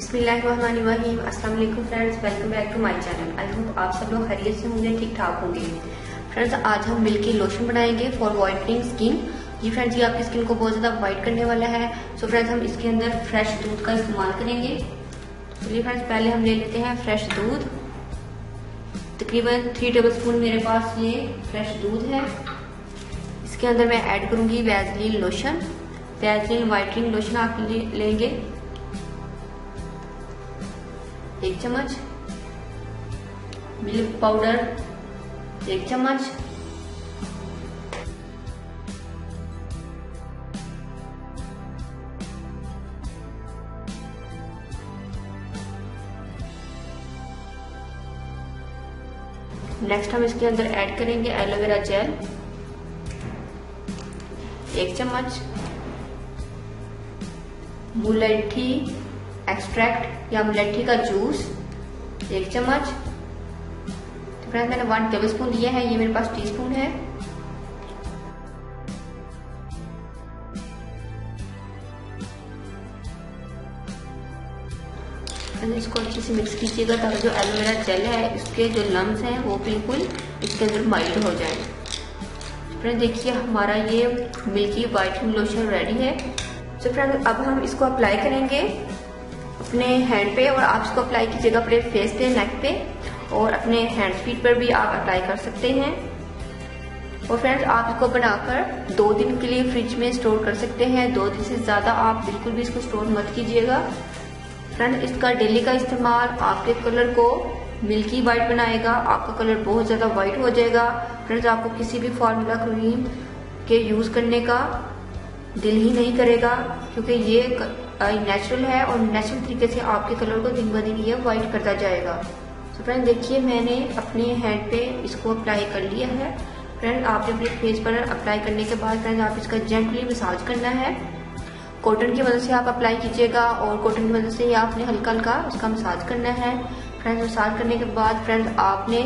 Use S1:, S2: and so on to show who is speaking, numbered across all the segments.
S1: बिस्मिल्लाहिर्रहमानिर्रहीम। अस्सलाम वालेकुम friends, welcome back to my channel. I hope आप सब लोग खैरियत से होंगे, ठीक ठाक होंगे। फ्रेंड्स, आज हम मिल्की लोशन बनाएंगे फॉर वाइटनिंग स्किन। जी फ्रेंड्स, ये आपकी स्किन को बहुत ज्यादा वाइट करने वाला है। सो फ्रेंड्स, हम इसके अंदर फ्रेश दूध का इस्तेमाल करेंगे। चलिए फ्रेंड्स, पहले हम ले लेते हैं फ्रेश दूध। तकरीबन 3 टेबलस्पून मेरे पास ये फ्रेश दूध है। इसके अंदर मैं ऐड करूंगी Vaseline lotion. Vaseline whitening lotion आप लेंगे 1 चम्मच, मिल्क पाउडर 1 चम्मच, नेक्स्ट हम इसके अंदर ऐड करेंगे एलोवेरा जेल 1 चम्मच, मुलट्ठी एक्सट्रैक्ट या मुलट्ठी का जूस 1 चम्मच। तो फ्रेंड्स, मैंने 1 टेबलस्पून लिया है, ये मेरे पास टीस्पून है। इसको अच्छे से मिक्स कीजिएगा ताकि जो एलोवेरा जेल है इसके जो लम्स हैं वो बिल्कुल इसके अंदर माइल्ड हो जाए। फ्रेंड्स, देखिए हमारा ये मिल्की वाइटनिंग लोशन रेडी है। तो फ्रेंड्स, अब हम इसको अप्लाई करेंगे अपने हैंड पे, और आप इसको अप्लाई कीजिएगा अपने फेस पे, नेक पे, और अपने हैंड फीट पर भी आप अप्लाई कर सकते हैं। और फ्रेंड्स, आप इसको बनाकर 2 दिन के लिए फ्रिज में स्टोर कर सकते हैं। 2 दिन से ज्यादा आप बिल्कुल भी इसको स्टोर मत कीजिएगा। फ्रेंड्स, इसका डेली का इस्तेमाल आपके कलर को मिल्की वाइट बनाएगा, आपका कलर बहुत ज्यादा वाइट हो जाएगा। फ्रेंड्स, आपको किसी भी फॉर्मूला क्रीम के यूज करने का दिल ही नहीं करेगा, क्योंकि ये नेचुरल है और नेचुरल तरीके से आपके कलर को दिन ब दिन ये वाइट करता जाएगा। तो फ्रेंड, देखिए मैंने अपने हैंड पे इसको अप्लाई कर लिया है। फ्रेंड, आपने अपने फेस पर अप्लाई करने के बाद फ्रेंड आप इसका जेंटली मसाज करना है। कॉटन की मदद से आप अप्लाई कीजिएगा, और कॉटन की मदद से ही आपने हल्का हल्का उसका मसाज करना है। फ्रेंड्स, मसाज करने के बाद फ्रेंड्स आपने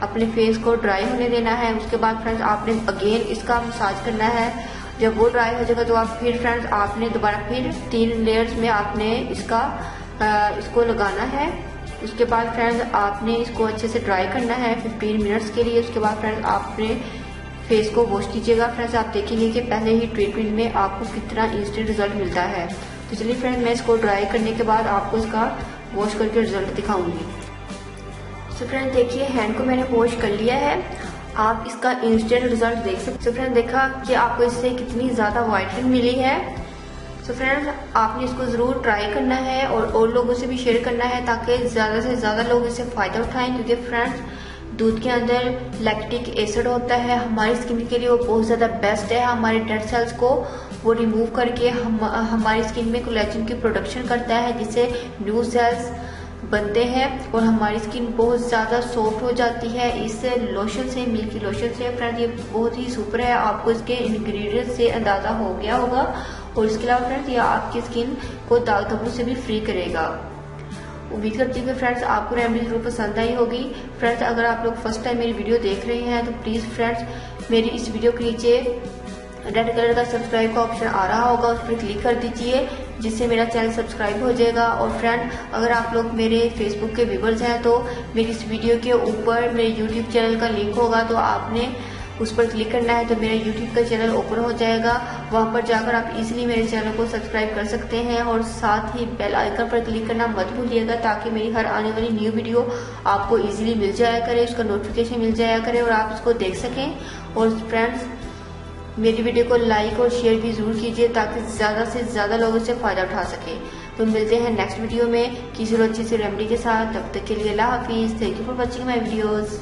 S1: अपने फेस को ड्राई होने देना है। उसके बाद फ्रेंड्स आपने अगेन इसका मसाज करना है। जब वो ड्राई हो जाएगा तो आप फिर फ्रेंड्स आपने दोबारा फिर 3 लेयर्स में आपने इसको लगाना है। उसके बाद फ्रेंड्स आपने इसको अच्छे से ड्राई करना है 15 मिनट्स के लिए। उसके बाद फ्रेंड्स आपने फेस को वॉश कीजिएगा। फ्रेंड्स, आप देखेंगे कि पहले ही ट्रीटमेंट में आपको कितना इंस्टेंट रिजल्ट मिलता है। तो चलिए फ्रेंड्स, मैं इसको ड्राई करने के बाद आपको इसका वॉश करके रिजल्ट दिखाऊंगी। तो फ्रेंड्स, देखिए हैंड को मैंने वॉश कर लिया है, आप इसका इंस्टेंट रिजल्ट देख सकते हो। फ्रेंड्स, देखा कि आपको इससे कितनी ज्यादा वाइटनिंग मिली है। तो फ्रेंड्स, आपने इसको जरूर ट्राई करना है और लोगों से भी शेयर करना है ताकि ज्यादा से ज्यादा लोग इससे फायदा उठाएं। क्योंकि फ्रेंड्स, दूध के अंदर लैक्टिक एसिड होता है, हमारी स्किन के लिए वो बहुत ज्यादा बेस्ट है। हमारे डेड सेल्स को वो रिमूव करके हमारी स्किन में कोलेजन की प्रोडक्शन करता है, जिससे न्यू सेल्स बनते हैं और हमारी स्किन बहुत ज्यादा सॉफ्ट हो जाती है इस लोशन से, मिल्की लोशन से। फ्रेंड्स, ये बहुत ही सुपर है, आपको इसके इंग्रेडिएंट्स से अंदाजा हो गया होगा। और इसके अलावा फ्रेंड्स, ये आपकी स्किन को दाग धब्बों से भी फ्री करेगा। उम्मीद करती हूँ कि फ्रेंड्स आपको रेमेडी जरूर पसंद आई होगी। फ्रेंड्स, अगर आप लोग फर्स्ट टाइम मेरी वीडियो देख रहे हैं तो प्लीज फ्रेंड्स मेरी इस वीडियो के नीचे रेड कलर का सब्सक्राइब का ऑप्शन आ रहा होगा, उस पर क्लिक कर दीजिए, जिससे मेरा चैनल सब्सक्राइब हो जाएगा। और फ्रेंड, अगर आप लोग मेरे फेसबुक के व्यूअर्स हैं तो मेरी इस वीडियो के ऊपर मेरे यूट्यूब चैनल का लिंक होगा, तो आपने उस पर क्लिक करना है तो मेरा यूट्यूब का चैनल ओपन हो जाएगा। वहां पर जाकर आप इजीली मेरे चैनल को सब्सक्राइब कर सकते हैं, और साथ ही बेल आइकन पर क्लिक करना मत भूलिएगा ताकि मेरी हर आने वाली न्यू वीडियो आपको इजीली मिल जाया करे, उसका नोटिफिकेशन मिल जाया करे और आप इसको देख सकें। और फ्रेंड्स, मेरी वीडियो को लाइक और शेयर भी जरूर कीजिए ताकि ज्यादा से ज्यादा लोग इससे फायदा उठा सके। तो मिलते हैं नेक्स्ट वीडियो में किसी अच्छी सी रेमेडी के साथ। तब तक के लिए अल्लाह हाफिज। Thank you for watching my videos.